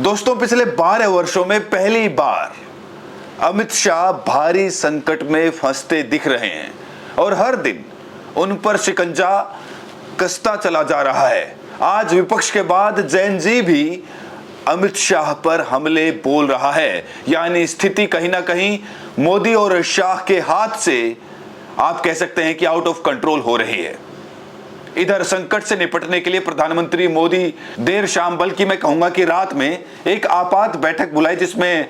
दोस्तों, पिछले 12 वर्षों में पहली बार अमित शाह भारी संकट में फंसते दिख रहे हैं और हर दिन उन पर शिकंजा कसता चला जा रहा है। आज विपक्ष के बाद जैन जी भी अमित शाह पर हमले बोल रहा है, यानी स्थिति कहीं ना कहीं मोदी और शाह के हाथ से आप कह सकते हैं कि आउट ऑफ कंट्रोल हो रही है। इधर संकट से निपटने के लिए प्रधानमंत्री मोदी देर शाम, बल्कि मैं कहूंगा कि रात में एक आपात बैठक बुलाई, जिसमें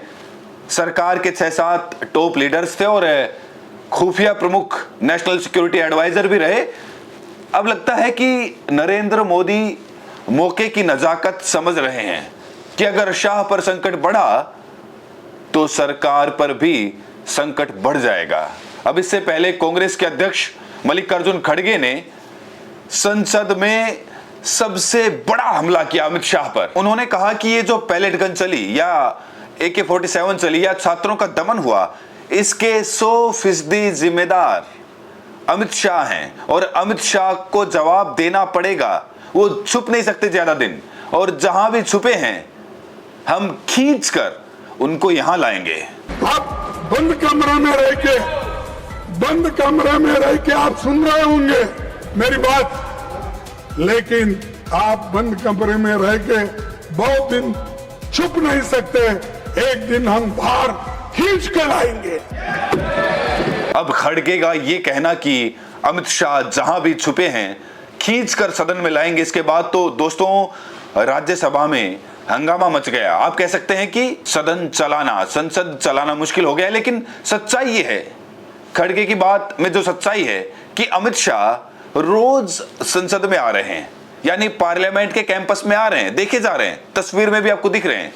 सरकार के 6-7 टॉप लीडर्स थे और खुफिया प्रमुख नेशनल सिक्योरिटी एडवाइजर भी रहे। अब लगता है कि नरेंद्र मोदी मौके की नजाकत समझ रहे हैं कि अगर शाह पर संकट बढ़ा तो सरकार पर भी संकट बढ़ जाएगा। अब इससे पहले कांग्रेस के अध्यक्ष मल्लिकार्जुन खड़गे ने संसद में सबसे बड़ा हमला किया अमित शाह पर। उन्होंने कहा कि ये जो पैलेट गन चली या AK-47 चली या छात्रों का दमन हुआ, इसके 100% जिम्मेदार अमित शाह हैं और अमित शाह को जवाब देना पड़ेगा। वो छुप नहीं सकते ज्यादा दिन, और जहां भी छुपे हैं हम खींचकर उनको यहां लाएंगे। आप बंद कमरे में रह के आप सुन रहे होंगे मेरी बात, लेकिन आप बंद कमरे में रह के बहुत दिन छुप नहीं सकते। एक दिन हम बाहर खींच कर आएंगे। अब खड़गे का ये कहना कि अमित शाह जहां भी छुपे हैं खींच कर सदन में लाएंगे, इसके बाद तो दोस्तों राज्यसभा में हंगामा मच गया। आप कह सकते हैं कि संसद चलाना मुश्किल हो गया। लेकिन सच्चाई ये है, खड़गे की बात में जो सच्चाई है कि अमित शाह रोज संसद में आ रहे हैं, यानी पार्लियामेंट के कैंपस में आ रहे हैं, देखे जा रहे हैं। तस्वीर में भी आपको दिख रहे हैं,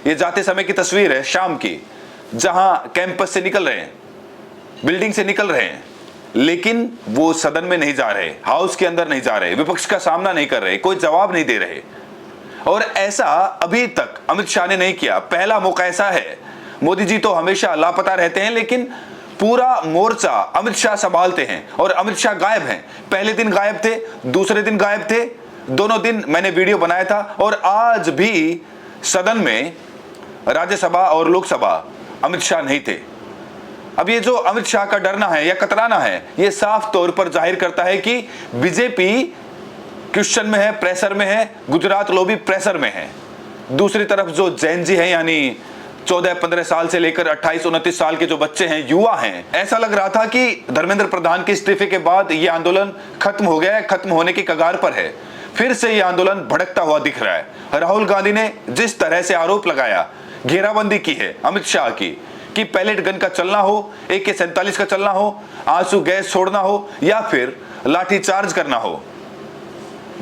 ये जाते समय की तस्वीर है शाम की, जहां कैंपस से निकल रहे हैं, बिल्डिंग से निकल रहे हैं, लेकिन वो सदन में नहीं जा रहे, हाउस के अंदर नहीं जा रहे, विपक्ष का सामना नहीं कर रहे, कोई जवाब नहीं दे रहे। और ऐसा अभी तक अमित शाह ने नहीं किया। पहला मौका ऐसा है। मोदी जी तो हमेशा लापता रहते हैं, लेकिन पूरा मोर्चा अमित शाह संभालते हैं और अमित शाह गायब हैं। पहले दिन गायब थे, दूसरे दिन गायब थे, दोनों दिन मैंने वीडियो बनाया था। और आज भी सदन में, राज्यसभा और लोकसभा, अमित शाह नहीं थे। अब ये जो अमित शाह का डरना है या कतराना है, ये साफ तौर पर जाहिर करता है कि बीजेपी क्वेश्चन में है, प्रेशर में है, गुजरात लॉबी प्रेशर में है। दूसरी तरफ जो जैन जी हैं, यानी 14-15 साल से लेकर 28-29 साल के जो बच्चे हैं, युवा हैं, ऐसा लग रहा था कि धर्मेंद्र प्रधान के इस्तीफे के बाद ये आंदोलन खत्म हो गया है, खत्म होने की कगार पर है। फिर से ये आंदोलन भड़कता हुआ दिख रहा है। राहुल गांधी ने जिस तरह से आरोप लगाया, घेराबंदी की है अमित शाह की, कि पैलेट गन का चलना हो, AK-47 का चलना हो, आंसू गैस छोड़ना हो या फिर लाठी चार्ज करना हो,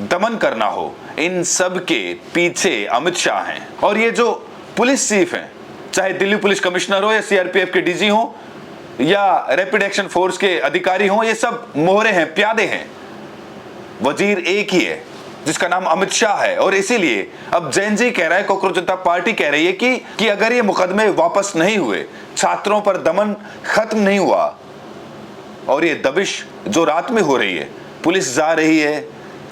दमन करना हो, इन सब के पीछे अमित शाह हैं। और ये जो पुलिस चीफ हैं, चाहे दिल्ली पुलिस कमिश्नर हो या CRPF के DG हो या रैपिड एक्शन फोर्स के अधिकारी हो, ये सब मोहरे हैं, प्यादे हैं। वजीर एक ही है जिसका नाम अमित शाह है। और इसीलिए अब जैन जी कह रहा है, कांग्रेस जनता पार्टी कह रही है कि अगर ये मुकदमे वापस नहीं हुए, छात्रों पर दमन खत्म नहीं हुआ, और ये दबिश जो रात में हो रही है, पुलिस जा रही है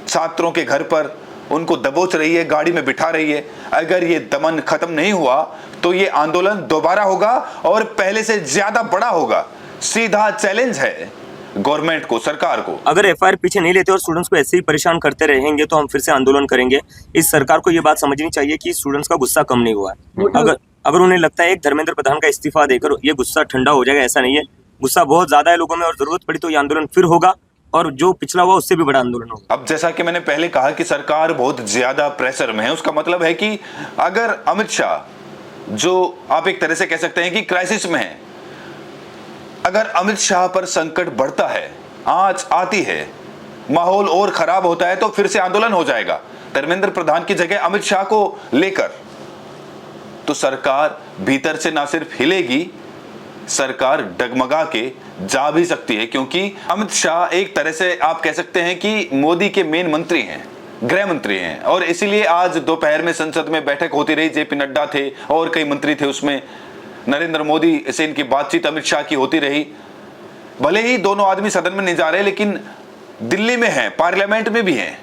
छात्रों के घर पर, उनको दबोच रही है, गाड़ी में बिठा रही है, अगर ये दमन खत्म नहीं हुआ तो ये आंदोलन दोबारा होगा और पहले से ज्यादा बड़ा होगा। सीधा चैलेंज है गवर्नमेंट को, सरकार को। अगर FIR पीछे नहीं लेते और स्टूडेंट्स को ऐसे ही परेशान करते रहेंगे तो हम फिर से आंदोलन करेंगे। इस सरकार को ये बात समझनी चाहिए कि स्टूडेंट्स का गुस्सा कम नहीं हुआ है। अगर उन्हें लगता है एक धर्मेंद्र प्रधान का इस्तीफा देकर ये गुस्सा ठंडा हो जाएगा, ऐसा नहीं है। गुस्सा बहुत ज्यादा है लोगों में और जरूरत पड़ी तो ये आंदोलन फिर होगा और जो पिछला हुआ उससे भी बड़ा आंदोलन होगा। अब जैसा कि मैंने पहले कहा कि सरकार बहुत ज्यादा प्रेशर में है, उसका मतलब है कि अगर अमित शाह, जो आप एक तरह से कह सकते हैं कि क्राइसिस में है, अगर अमित शाह पर संकट बढ़ता है, आंच आती है, माहौल और खराब होता है, तो फिर से आंदोलन हो जाएगा धर्मेंद्र प्रधान की जगह अमित शाह को लेकर। तो सरकार भीतर से ना सिर्फ हिलेगी, सरकार डगमगा के जा भी सकती है, क्योंकि अमित शाह एक तरह से आप कह सकते हैं कि मोदी के मेन मंत्री हैं, गृह मंत्री हैं। और इसीलिए आज दोपहर में संसद में बैठक होती रही, JP नड्डा थे और कई मंत्री थे, उसमें नरेंद्र मोदी से इनकी बातचीत अमित शाह की होती रही। भले ही दोनों आदमी सदन में नहीं जा रहे, लेकिन दिल्ली में हैं, पार्लियामेंट में भी हैं,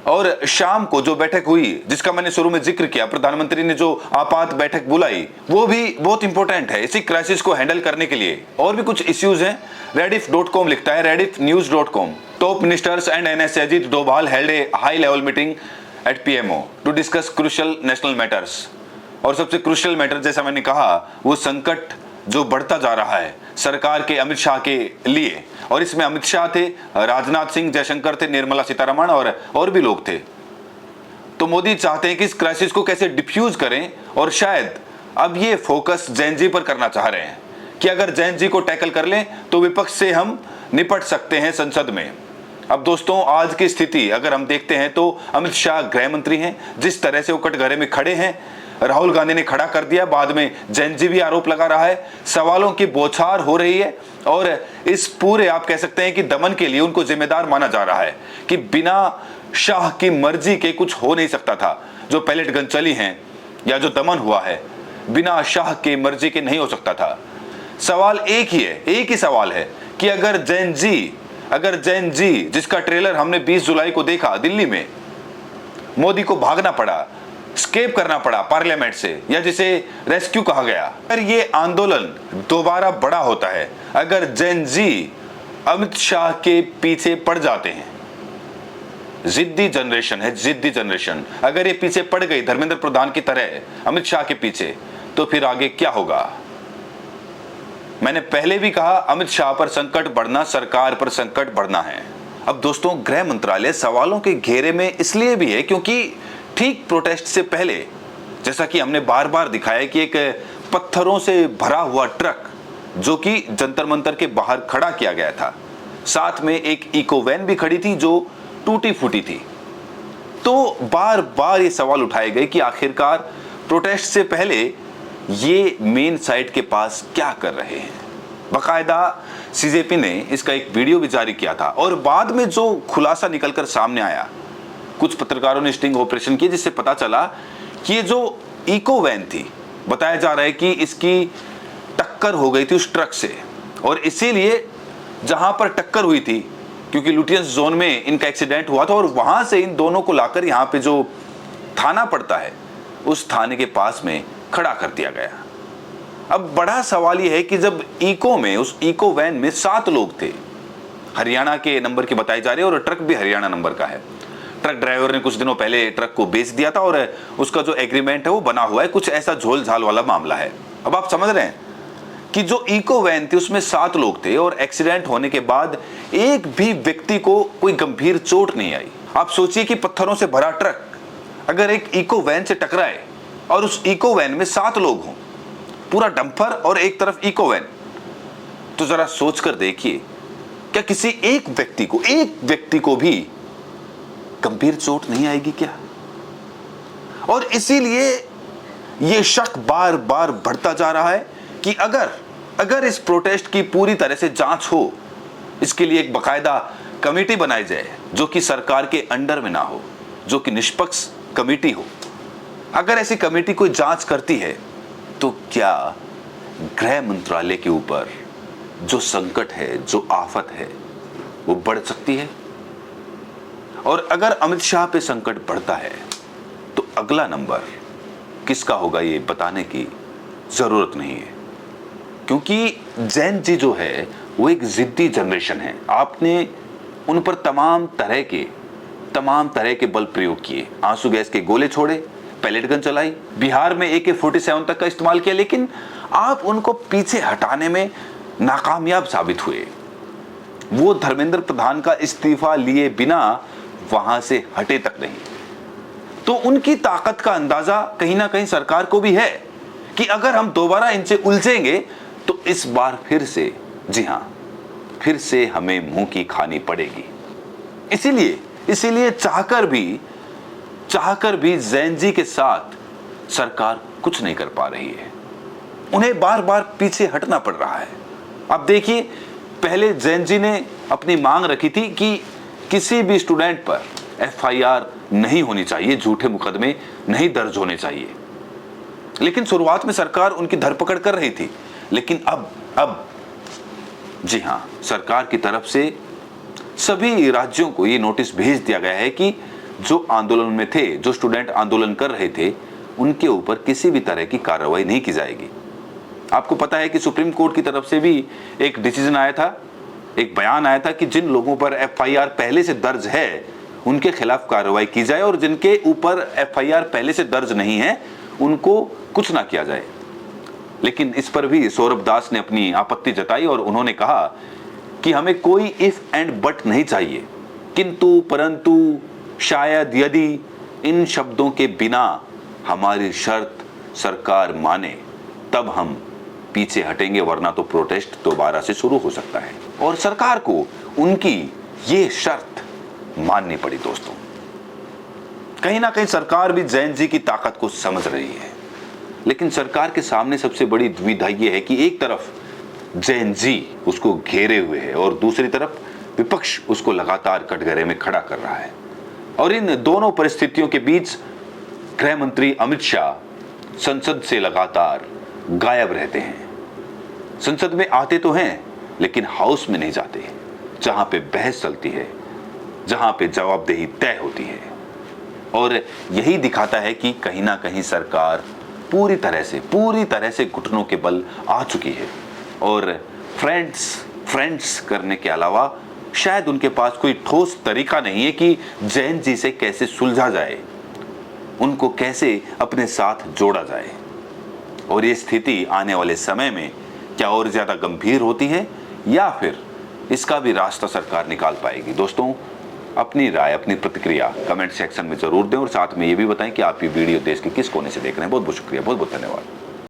और शाम को जो बैठक हुई जिसका मैंने शुरू में जिक्र किया, प्रधानमंत्री ने जो आपात बैठक बुलाई, वो भी बहुत इंपॉर्टेंट है इसी क्राइसिस को हैंडल करने के लिए। और भी कुछ इश्यूज हैं। rediff.com लिखता है, rediffnews.com, top ministers and NS Ajit Doval held a high level meeting at PMO to discuss crucial national matters. और सबसे क्रूशियल मैटर जैसा मैंने कहा, वो संकट जो बढ़ता जा रहा है सरकार के अमित शाह के लिए, और इसमें अमित शाह थे, राजनाथ सिंह, जयशंकर थे, निर्मला सीतारमण और भी लोग थे। तो मोदी चाहते हैं कि इस क्राइसिस को कैसे डिफ्यूज करें, और शायद अब ये फोकस जैन जी पर करना चाह रहे हैं कि अगर जैन जी को टैकल कर लें तो विपक्ष से हम निपट सकते हैं संसद में। अब दोस्तों, आज की स्थिति अगर हम देखते हैं तो अमित शाह गृह मंत्री हैं, जिस तरह से वो कटघरे में खड़े हैं, राहुल गांधी ने खड़ा कर दिया, बाद में जैन जी भी आरोप लगा रहा है, सवालों की बौछार हो रही है, और इस पूरे आप कह सकते हैं कि दमन के लिए उनको जिम्मेदार माना जा रहा है कि बिना शाह की मर्जी के कुछ हो नहीं सकता था। जो पैलेट गन चली हैं या जो दमन हुआ है, बिना शाह के मर्जी के नहीं हो सकता था। सवाल एक ही है, एक ही सवाल है कि अगर जैन जी जिसका ट्रेलर हमने 20 जुलाई को देखा दिल्ली में, मोदी को भागना पड़ा, स्केप करना पड़ा पार्लियामेंट से, या जिसे रेस्क्यू कहा गया, अगर ये आंदोलन दोबारा बड़ा होता है, अगर जैन जी अमित शाह के पीछे पड़ जाते हैं, जिद्दी जनरेशन है, जिद्दी जनरेशन, अगर ये पीछे पड़ गई धर्मेंद्र प्रधान की तरह अमित शाह के पीछे, तो फिर आगे क्या होगा। मैंने पहले भी कहा, अमित शाह पर संकट बढ़ना सरकार पर संकट बढ़ना है। अब दोस्तों, गृह मंत्रालय सवालों के घेरे में इसलिए भी है क्योंकि ठीक प्रोटेस्ट से पहले, जैसा कि हमने बार बार दिखाया कि एक पत्थरों से भरा हुआ ट्रक जो कि जंतर मंतर के बाहर खड़ा किया गया था, साथ में एक इको वैन भी खड़ी थी जो टूटी फूटी थी। तो बार बार ये सवाल उठाए गए कि आखिरकार प्रोटेस्ट से पहले ये मेन साइट के पास क्या कर रहे हैं। बाकायदा CJP ने इसका एक वीडियो भी जारी किया था, और बाद में जो खुलासा निकलकर सामने आया, कुछ पत्रकारों ने स्टिंग ऑपरेशन किया जिससे पता चला कि ये जो इको वैन थी, बताया जा रहा है कि इसकी टक्कर हो गई थी उस ट्रक से, और इसीलिए जहां पर टक्कर हुई थी, क्योंकि लुटियंस जोन में इनका एक्सीडेंट हुआ था, और वहां से इन दोनों को लाकर यहां पे जो थाना पड़ता है उस थाने के पास में खड़ा कर दिया गया। अब बड़ा सवाल यह है कि जब उस इको वैन में 7 लोग थे, हरियाणा के नंबर की बताई जा रही है, और ट्रक भी हरियाणा नंबर का है। ट्रक ड्राइवर ने कुछ दिनों पहले ट्रक को बेच दिया था, और उसका जो एग्रीमेंट है वो बना हुआ है, कुछ ऐसा झोल झाल वाला मामला है। अब आप समझ रहे हैं कि जो इको वैन थी उसमें 7 लोग थे, और एक्सीडेंट होने के बाद एक भी व्यक्ति को कोई गंभीर चोट नहीं आई। आप सोचिए कि पत्थरों से भरा ट्रक अगर एक इको वैन से टकराए, और उस इको वैन में 7 लोग हों, पूरा डंपर और एक तरफ इको वैन, तो जरा सोच कर देखिए, क्या किसी एक व्यक्ति को भी गंभीर चोट नहीं आएगी क्या। और इसीलिए यह शक बार बार बढ़ता जा रहा है कि अगर इस प्रोटेस्ट की पूरी तरह से जांच हो, इसके लिए एक बकायदा कमेटी बनाई जाए जो कि सरकार के अंडर में ना हो, जो कि निष्पक्ष कमेटी हो। अगर ऐसी कमेटी कोई जांच करती है तो क्या गृह मंत्रालय के ऊपर जो संकट है, जो आफत है, वो बढ़ सकती है। और अगर अमित शाह पे संकट बढ़ता है तो अगला नंबर किसका होगा ये बताने की जरूरत नहीं है, क्योंकि जैन जी जो है वो एक जिद्दी जनरेशन है। आपने उन पर तमाम तरह के बल प्रयोग किए, आंसू गैस के गोले छोड़े, पैलेट गन चलाई, बिहार में AK-47 तक का इस्तेमाल किया, लेकिन आप उनको पीछे हटाने में नाकामयाब साबित हुए। वो धर्मेंद्र प्रधान का इस्तीफा लिए बिना वहां से हटे तक नहीं। तो उनकी ताकत का अंदाजा कहीं ना कहीं सरकार को भी है कि अगर हम दोबारा इनसे उलझेंगे तो इस बार फिर से, जी हां, फिर से हमें मुंह की खानी पड़ेगी। इसीलिए चाहकर भी जैन जी के साथ सरकार कुछ नहीं कर पा रही है, उन्हें बार बार पीछे हटना पड़ रहा है। अब देखिए, पहले जैन जी ने अपनी मांग रखी थी कि किसी भी स्टूडेंट पर FIR नहीं होनी चाहिए, झूठे मुकदमे नहीं दर्ज होने चाहिए, लेकिन शुरुआत में सरकार उनकी धरपकड़ कर रही थी। लेकिन अब जी हां, सरकार की तरफ से सभी राज्यों को ये नोटिस भेज दिया गया है कि जो आंदोलन में थे, जो स्टूडेंट आंदोलन कर रहे थे, उनके ऊपर किसी भी तरह की कार्रवाई नहीं की जाएगी। आपको पता है कि सुप्रीम कोर्ट की तरफ से भी एक डिसीजन आया था, एक बयान आया था कि जिन लोगों पर एफआईआर पहले से दर्ज है उनके खिलाफ कार्रवाई की जाए और जिनके ऊपर एफआईआर पहले से दर्ज नहीं है उनको कुछ ना किया जाए। लेकिन इस पर भी सौरभ दास ने अपनी आपत्ति जताई और उन्होंने कहा कि हमें कोई इफ एंड बट नहीं चाहिए, किंतु परंतु शायद यदि इन शब्दों के बिना हमारी शर्त सरकार माने तब हम पीछे हटेंगे, वरना तो प्रोटेस्ट दोबारा से शुरू हो सकता है। और सरकार को उनकी ये शर्त माननी पड़ी। दोस्तों, कहीं ना कहीं सरकार भी जैन जी की ताकत को समझ रही है, लेकिन सरकार के सामने सबसे बड़ी दुविधा यह है कि एक तरफ जैन जी उसको घेरे हुए है और दूसरी तरफ विपक्ष उसको लगातार कटघरे में खड़ा कर रहा है। और इन दोनों परिस्थितियों के बीच गृह मंत्री अमित शाह संसद से लगातार गायब रहते हैं। संसद में आते तो हैं लेकिन हाउस में नहीं जाते, जहां पे बहस चलती है, जहां पे जवाबदेही तय होती है। और यही दिखाता है कि कहीं ना कहीं सरकार पूरी तरह से घुटनों के बल आ चुकी है और फ्रेंड्स करने के अलावा शायद उनके पास कोई ठोस तरीका नहीं है कि जैन जी से कैसे सुलझा जाए, उनको कैसे अपने साथ जोड़ा जाए। और ये स्थिति आने वाले समय में क्या और ज्यादा गंभीर होती है या फिर इसका भी रास्ता सरकार निकाल पाएगी। दोस्तों, अपनी राय, अपनी प्रतिक्रिया कमेंट सेक्शन में जरूर दें और साथ में ये भी बताएं कि आप ये वीडियो देश के किस कोने से देख रहे हैं। बहुत बहुत शुक्रिया, बहुत बहुत धन्यवाद।